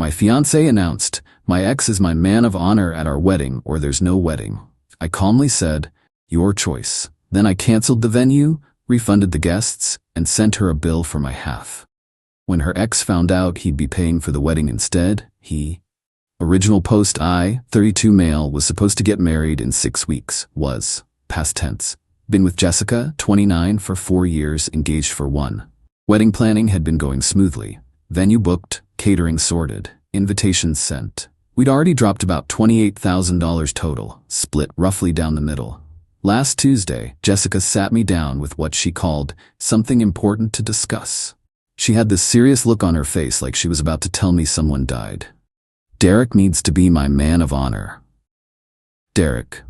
My fiancé announced, "My ex is my man of honor at our wedding or there's no wedding." I calmly said, "Your choice." Then I canceled the venue, refunded the guests, and sent her a bill for my half. When her ex found out he'd be paying for the wedding instead, Original post: I, 32 male, was supposed to get married in 6 weeks. Was, past tense. Been with Jessica, 29, for 4 years, engaged for 1. Wedding planning had been going smoothly. Venue booked, catering sorted, invitations sent. We'd already dropped about $28,000 total, split roughly down the middle. Last Tuesday, Jessica sat me down with what she called something important to discuss. She had this serious look on her face like she was about to tell me someone died. "Derek needs to be my man of honor." Derek.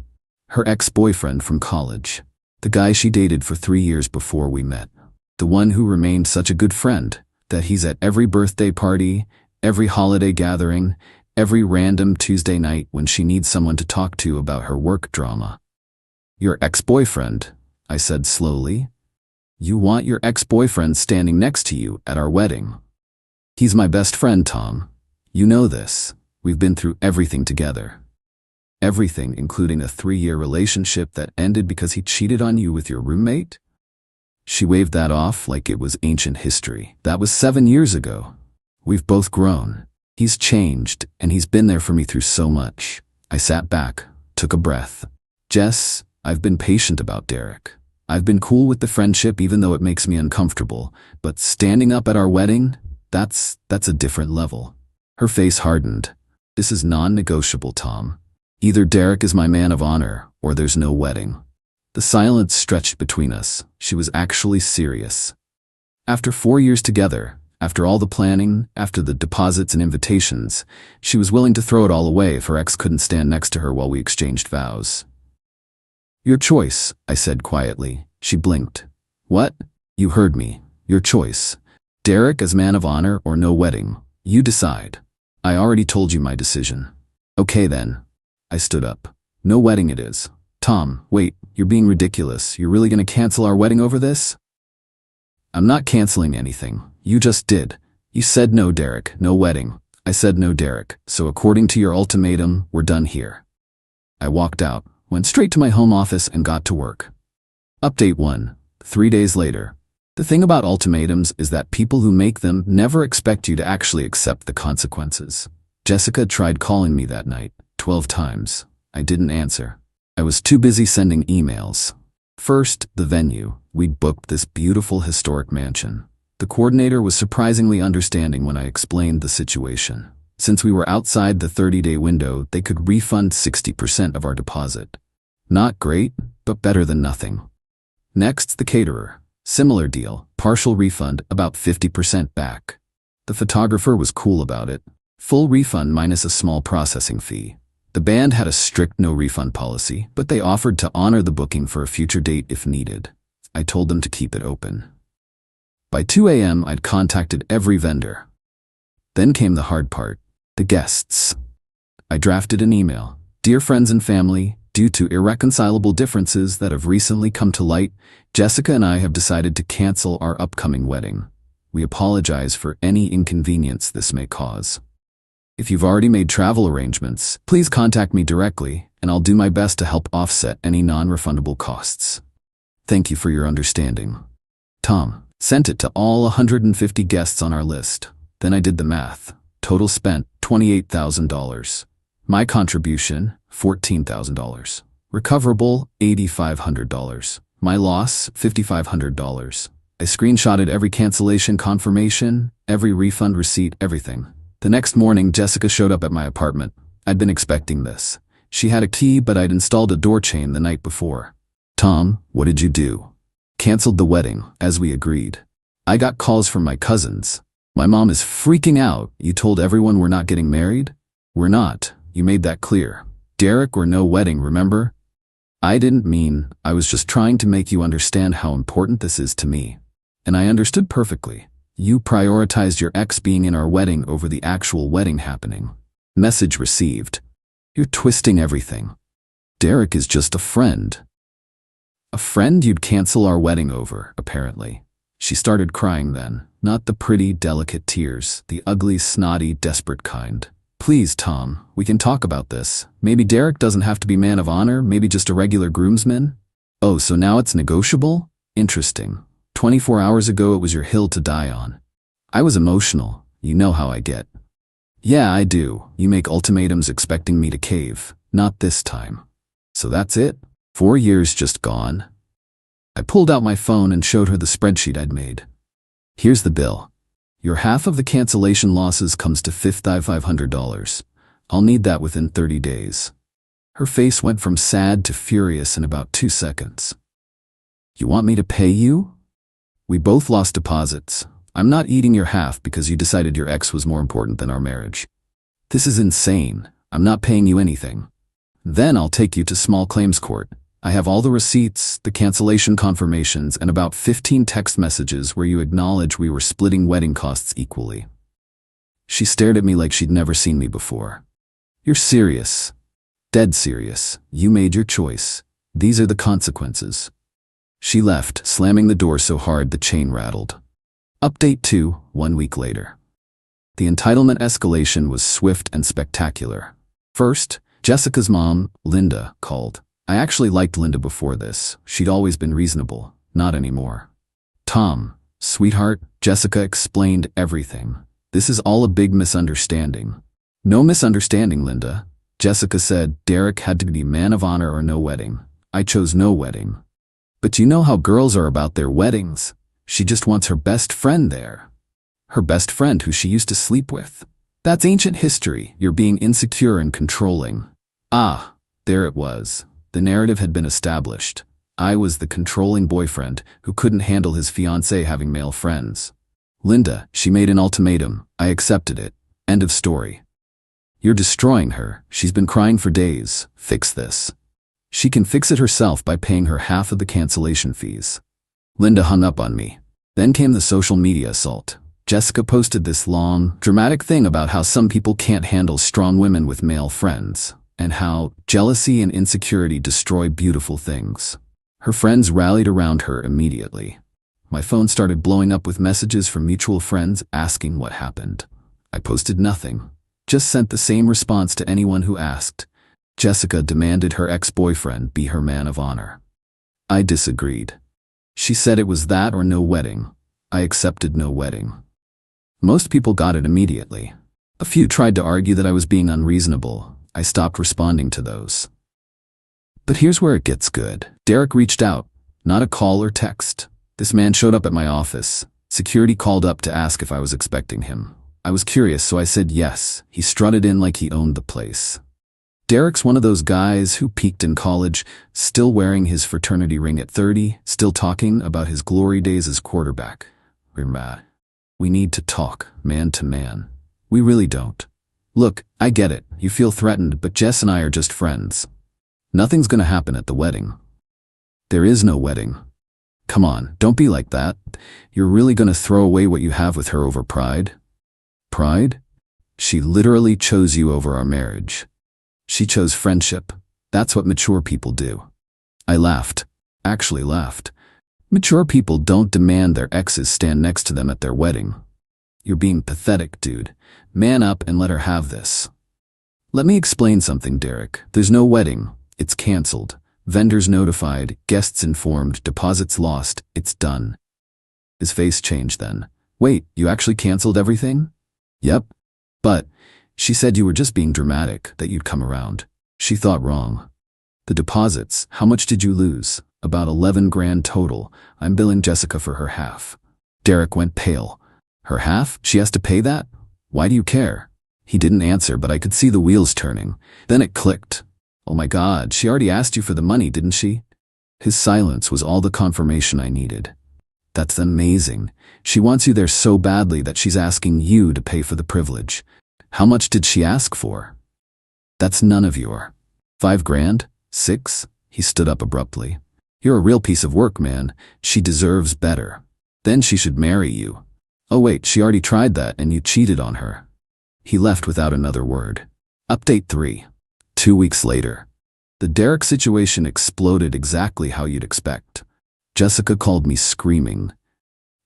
Her ex-boyfriend from college. The guy she dated for 3 years before we met. The one who remained such a good friend that he's at every birthday party, every holiday gathering, every random Tuesday night when she needs someone to talk to about her work drama. "Your ex-boyfriend," I said slowly. "You want your ex-boyfriend standing next to you at our wedding?" "He's my best friend, Tom. You know this. We've been through everything together. Everything, including a 3-year relationship that ended because he cheated on you with your roommate." She waved that off like it was ancient history. "That was 7 years ago. We've both grown. He's changed, and he's been there for me through so much." I sat back, took a breath. "Jess, I've been patient about Derek. I've been cool with the friendship even though it makes me uncomfortable, but standing up at our wedding, that's a different level." Her face hardened. "This is non-negotiable, Tom. Either Derek is my man of honor, or there's no wedding." The silence stretched between us. She was actually serious. After 4 years together, after all the planning, after the deposits and invitations, she was willing to throw it all away if her ex couldn't stand next to her while we exchanged vows. "Your choice," I said quietly. She blinked. "What?" "You heard me. Your choice. Derek as man of honor or no wedding. You decide." "I already told you my decision." "Okay then." I stood up. "No wedding it is." "Tom, wait, you're being ridiculous. You're really gonna cancel our wedding over this?" "I'm not canceling anything. You just did. You said no, Derek, no wedding." I said no, Derek, so according to your ultimatum, we're done here. I walked out, went straight to my home office and got to work. Update 1. 3 days later. The thing about ultimatums is that people who make them never expect you to actually accept the consequences. Jessica tried calling me that night, 12 times. I didn't answer. I was too busy sending emails. First, the venue. We'd booked this beautiful historic mansion. The coordinator was surprisingly understanding when I explained the situation. Since we were outside the 30-day window, they could refund 60% of our deposit. Not great, but better than nothing. Next, the caterer. Similar deal, partial refund, about 50% back. The photographer was cool about it. Full refund minus a small processing fee. The band had a strict no-refund policy, but they offered to honor the booking for a future date if needed. I told them to keep it open. By 2 a.m., I'd contacted every vendor. Then came the hard part, the guests. I drafted an email. "Dear friends and family, due to irreconcilable differences that have recently come to light, Jessica and I have decided to cancel our upcoming wedding. We apologize for any inconvenience this may cause. If you've already made travel arrangements, please contact me directly, and I'll do my best to help offset any non-refundable costs. Thank you for your understanding. Tom." Sent it to all 150 guests on our list. Then I did the math. Total spent, $28,000. My contribution, $14,000. Recoverable, $8,500. My loss, $5,500. I screenshotted every cancellation confirmation, every refund receipt, everything. The next morning, Jessica showed up at my apartment. I'd been expecting this. She had a key, but I'd installed a door chain the night before. "Tom, what did you do?" "Canceled the wedding, as we agreed. I got calls from my cousins. My mom is freaking out. You told everyone we're not getting married?" "We're not. You made that clear. Derek or no wedding, remember?" "I didn't mean. I was just trying to make you understand how important this is to me." And I understood perfectly. You prioritized your ex being in our wedding over the actual wedding happening. Message received. You're twisting everything. Derek is just a friend. A friend you'd cancel our wedding over, apparently. She started crying then. Not the pretty, delicate tears, the ugly, snotty, desperate kind. Please, Tom, we can talk about this. Maybe Derek doesn't have to be man of honor, maybe just a regular groomsman? Oh, so now it's negotiable? Interesting. 24 hours ago it was your hill to die on. I was emotional. You know how I get. Yeah, I do. You make ultimatums expecting me to cave. Not this time. So that's it? 4 years just gone? I pulled out my phone and showed her the spreadsheet I'd made. Here's the bill. Your half of the cancellation losses comes to $500. I'll need that within 30 days. Her face went from sad to furious in about 2 seconds. You want me to pay you? We both lost deposits. I'm not eating your half because you decided your ex was more important than our marriage. This is insane. I'm not paying you anything. Then I'll take you to small claims court. I have all the receipts, the cancellation confirmations, and about 15 text messages where you acknowledge we were splitting wedding costs equally. She stared at me like she'd never seen me before. You're serious. Dead serious. You made your choice. These are the consequences. She left, slamming the door so hard the chain rattled. Update 2, 1 week later. The entitlement escalation was swift and spectacular. First, Jessica's mom, Linda, called. I actually liked Linda before this. She'd always been reasonable. Not anymore. Tom, sweetheart, Jessica explained everything. This is all a big misunderstanding. No misunderstanding, Linda. Jessica said Derek had to be man of honor or no wedding. I chose no wedding. But you know how girls are about their weddings. She just wants her best friend there. Her best friend who she used to sleep with. That's ancient history. You're being insecure and controlling. Ah, there it was. The narrative had been established. I was the controlling boyfriend who couldn't handle his fiancée having male friends. Linda, she made an ultimatum. I accepted it. End of story. You're destroying her. She's been crying for days. Fix this. She can fix it herself by paying her half of the cancellation fees. Linda hung up on me. Then came the social media assault. Jessica posted this long, dramatic thing about how some people can't handle strong women with male friends, and how jealousy and insecurity destroy beautiful things. Her friends rallied around her immediately. My phone started blowing up with messages from mutual friends asking what happened. I posted nothing. Just sent the same response to anyone who asked. Jessica demanded her ex-boyfriend be her man of honor. I disagreed. She said it was that or no wedding. I accepted no wedding. Most people got it immediately. A few tried to argue that I was being unreasonable. I stopped responding to those. But here's where it gets good. Derek reached out. Not a call or text. This man showed up at my office. Security called up to ask if I was expecting him. I was curious, so I said yes. He strutted in like he owned the place. Derek's one of those guys who peaked in college, still wearing his fraternity ring at 30, still talking about his glory days as quarterback. We're mad. We need to talk, man to man. We really don't. Look, I get it. You feel threatened, but Jess and I are just friends. Nothing's gonna happen at the wedding. There is no wedding. Come on, don't be like that. You're really gonna throw away what you have with her over pride? Pride? She literally chose you over our marriage. She chose friendship. That's what mature people do. I laughed. Actually laughed. Mature people don't demand their exes stand next to them at their wedding. You're being pathetic, dude. Man up and let her have this. Let me explain something, Derek. There's no wedding. It's canceled. Vendors notified, guests informed, deposits lost. It's done. His face changed then. Wait, you actually canceled everything? Yep. But she said you were just being dramatic, that you'd come around. She thought wrong. The deposits, how much did you lose? About 11 grand total. I'm billing Jessica for her half. Derek went pale. Her half? She has to pay that? Why do you care? He didn't answer, but I could see the wheels turning. Then it clicked. Oh my God, she already asked you for the money, didn't she? His silence was all the confirmation I needed. That's amazing. She wants you there so badly that she's asking you to pay for the privilege. How much did she ask for? That's none of your. 5 grand? 6? He stood up abruptly. You're a real piece of work, man. She deserves better. Then she should marry you. Oh wait, she already tried that and you cheated on her. He left without another word. Update 3. 2 weeks later. The Derek situation exploded exactly how you'd expect. Jessica called me screaming.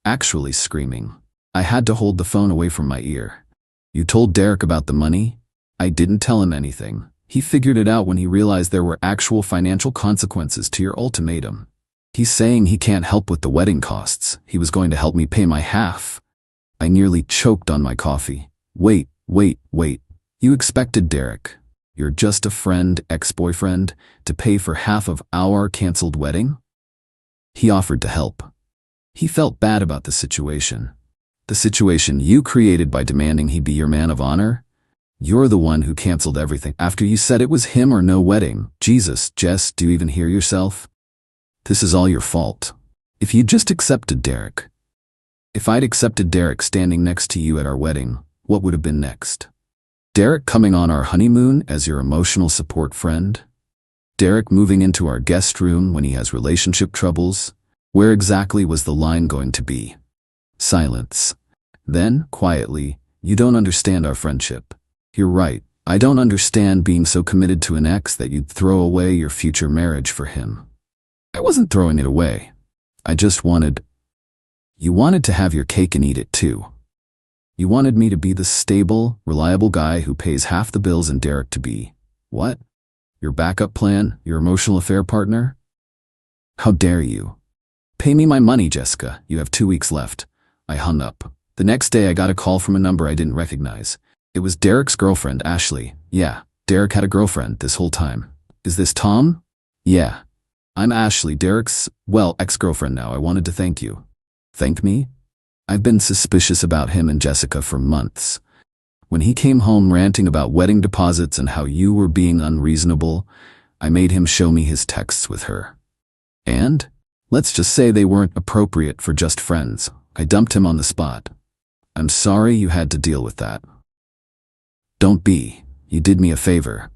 Actually screaming. I had to hold the phone away from my ear. You told Derek about the money? I didn't tell him anything. He figured it out when he realized there were actual financial consequences to your ultimatum. He's saying he can't help with the wedding costs. He was going to help me pay my half. I nearly choked on my coffee. Wait. You expected Derek, you're just a friend, ex-boyfriend, to pay for half of our canceled wedding? He offered to help. He felt bad about the situation. The situation you created by demanding he be your man of honor? You're the one who canceled everything after you said it was him or no wedding. Jesus, Jess, do you even hear yourself? This is all your fault. If you just accepted Derek. If I'd accepted Derek standing next to you at our wedding, what would have been next? Derek coming on our honeymoon as your emotional support friend? Derek moving into our guest room when he has relationship troubles? Where exactly was the line going to be? Silence. Then, quietly, you don't understand our friendship. You're right. I don't understand being so committed to an ex that you'd throw away your future marriage for him. I wasn't throwing it away. I just wanted... You wanted to have your cake and eat it too. You wanted me to be the stable, reliable guy who pays half the bills and Derek to be... What? Your backup plan? Your emotional affair partner? How dare you? Pay me my money, Jessica. You have 2 weeks left. I hung up. The next day I got a call from a number I didn't recognize. It was Derek's girlfriend, Ashley. Yeah, Derek had a girlfriend this whole time. Is this Tom? Yeah. I'm Ashley, Derek's, ex-girlfriend now. I wanted to thank you. Thank me? I've been suspicious about him and Jessica for months. When he came home ranting about wedding deposits and how you were being unreasonable, I made him show me his texts with her. And? Let's just say they weren't appropriate for just friends. I dumped him on the spot. I'm sorry you had to deal with that. Don't be. You did me a favor.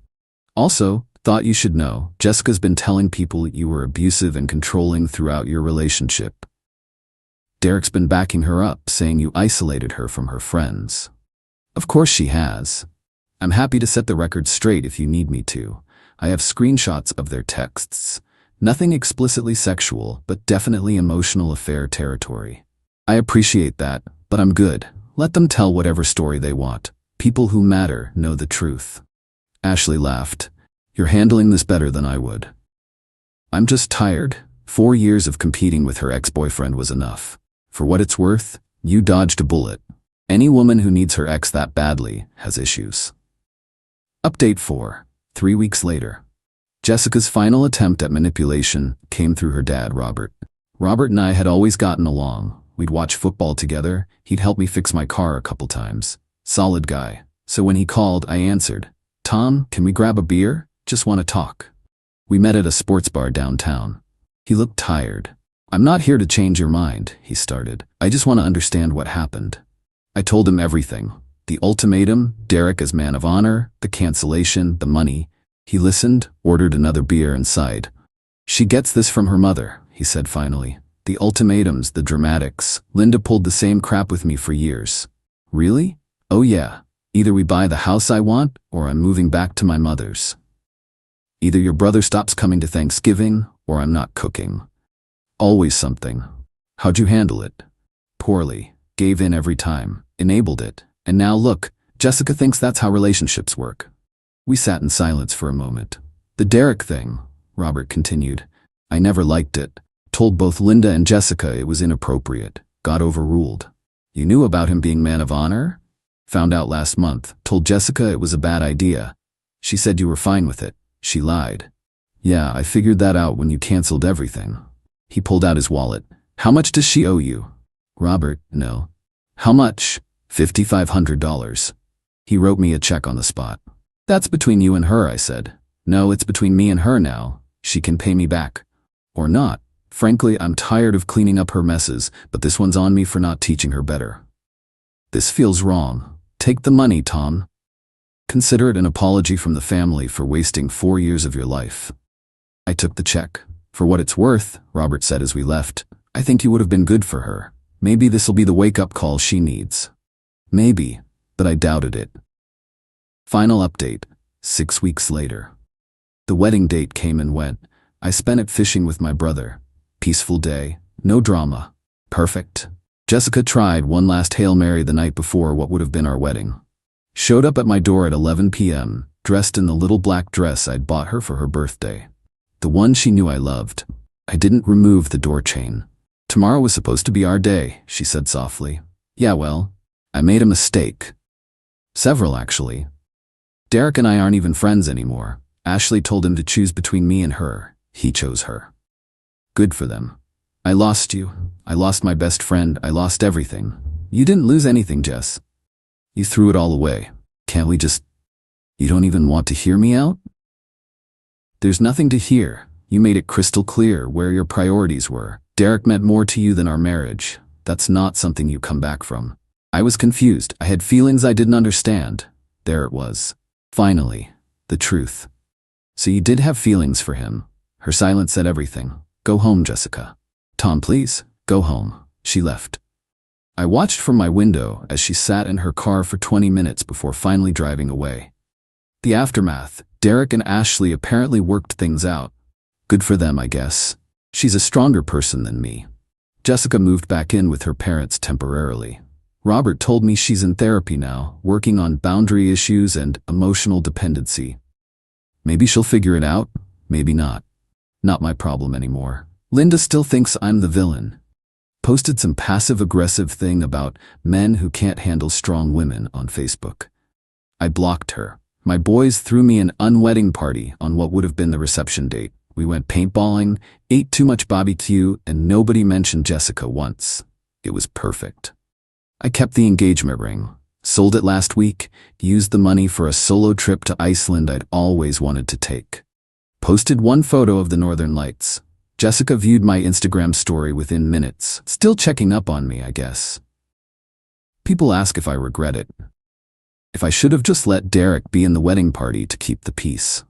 Also, thought you should know, Jessica's been telling people you were abusive and controlling throughout your relationship. Derek's been backing her up, saying you isolated her from her friends. Of course she has. I'm happy to set the record straight if you need me to. I have screenshots of their texts. Nothing explicitly sexual, but definitely emotional affair territory. I appreciate that, but I'm good. Let them tell whatever story they want. People who matter know the truth. Ashley laughed. You're handling this better than I would. I'm just tired. 4 years of competing with her ex-boyfriend was enough. For what it's worth, you dodged a bullet. Any woman who needs her ex that badly has issues. Update 4. 3 weeks later. Jessica's final attempt at manipulation came through her dad, Robert. Robert and I had always gotten along. We'd watch football together. He'd help me fix my car a couple times. Solid guy. So when he called, I answered. Tom, can we grab a beer? Just want to talk. We met at a sports bar downtown. He looked tired. I'm not here to change your mind, he started. I just want to understand what happened. I told him everything. The ultimatum, Derek as man of honor, the cancellation, the money. He listened, ordered another beer and sighed. She gets this from her mother, he said finally. The ultimatums, the dramatics. Linda pulled the same crap with me for years. Really? Oh yeah. Either we buy the house I want, or I'm moving back to my mother's. Either your brother stops coming to Thanksgiving, or I'm not cooking. Always something. How'd you handle it? Poorly. Gave in every time. Enabled it. And now look, Jessica thinks that's how relationships work. We sat in silence for a moment. The Derek thing, Robert continued. I never liked it. Told both Linda and Jessica it was inappropriate. Got overruled. You knew about him being man of honor? Found out last month. Told Jessica it was a bad idea. She said you were fine with it. She lied. Yeah, I figured that out when you canceled everything. He pulled out his wallet. How much does she owe you? Robert, no. How much? $5,500. He wrote me a check on the spot. That's between you and her, I said. No, it's between me and her now. She can pay me back. Or not. Frankly, I'm tired of cleaning up her messes, but this one's on me for not teaching her better. This feels wrong. Take the money, Tom. Consider it an apology from the family for wasting 4 years of your life. I took the check. For what it's worth, Robert said as we left, I think you would have been good for her. Maybe this'll be the wake-up call she needs. Maybe, but I doubted it. Final update, 6 weeks later. The wedding date came and went. I spent it fishing with my brother. Peaceful day, no drama. Perfect. Jessica tried one last Hail Mary the night before what would have been our wedding. Showed up at my door at 11 p.m., dressed in the little black dress I'd bought her for her birthday. The one she knew I loved. I didn't remove the door chain. Tomorrow was supposed to be our day, she said softly. Yeah, well, I made a mistake. Several, actually. Derek and I aren't even friends anymore. Ashley told him to choose between me and her. He chose her. Good for them. I lost you. I lost my best friend. I lost everything. You didn't lose anything, Jess. You threw it all away. Can't we just... You don't even want to hear me out? There's nothing to hear. You made it crystal clear where your priorities were. Derek meant more to you than our marriage. That's not something you come back from. I was confused. I had feelings I didn't understand. There it was. Finally, the truth. So you did have feelings for him. Her silence said everything. Go home, Jessica. Tom, please, go home. She left. I watched from my window as she sat in her car for 20 minutes before finally driving away. The aftermath. Derek and Ashley apparently worked things out. Good for them, I guess. She's a stronger person than me. Jessica moved back in with her parents temporarily. Robert told me she's in therapy now, working on boundary issues and emotional dependency. Maybe she'll figure it out, maybe not. Not my problem anymore. Linda still thinks I'm the villain. Posted some passive-aggressive thing about men who can't handle strong women on Facebook. I blocked her. My boys threw me an unwedding party on what would have been the reception date. We went paintballing, ate too much barbecue, and nobody mentioned Jessica once. It was perfect. I kept the engagement ring, sold it last week, used the money for a solo trip to Iceland I'd always wanted to take. Posted one photo of the Northern Lights. Jessica viewed my Instagram story within minutes, still checking up on me, I guess. People ask if I regret it. If I should have just let Derek be in the wedding party to keep the peace.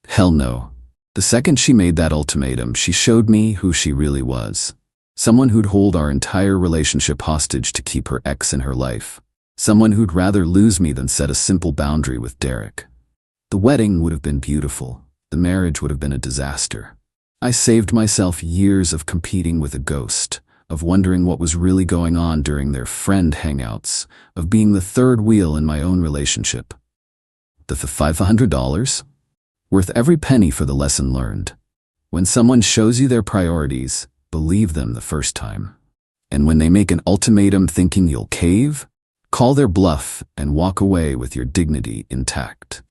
Hell no. The second she made that ultimatum, she showed me who she really was. Someone who'd hold our entire relationship hostage to keep her ex in her life. Someone who'd rather lose me than set a simple boundary with Derek. The wedding would have been beautiful. The marriage would have been a disaster. I saved myself years of competing with a ghost, of wondering what was really going on during their friend hangouts, of being the third wheel in my own relationship. The $500? Worth every penny for the lesson learned. When someone shows you their priorities, believe them the first time. And when they make an ultimatum thinking you'll cave, call their bluff and walk away with your dignity intact.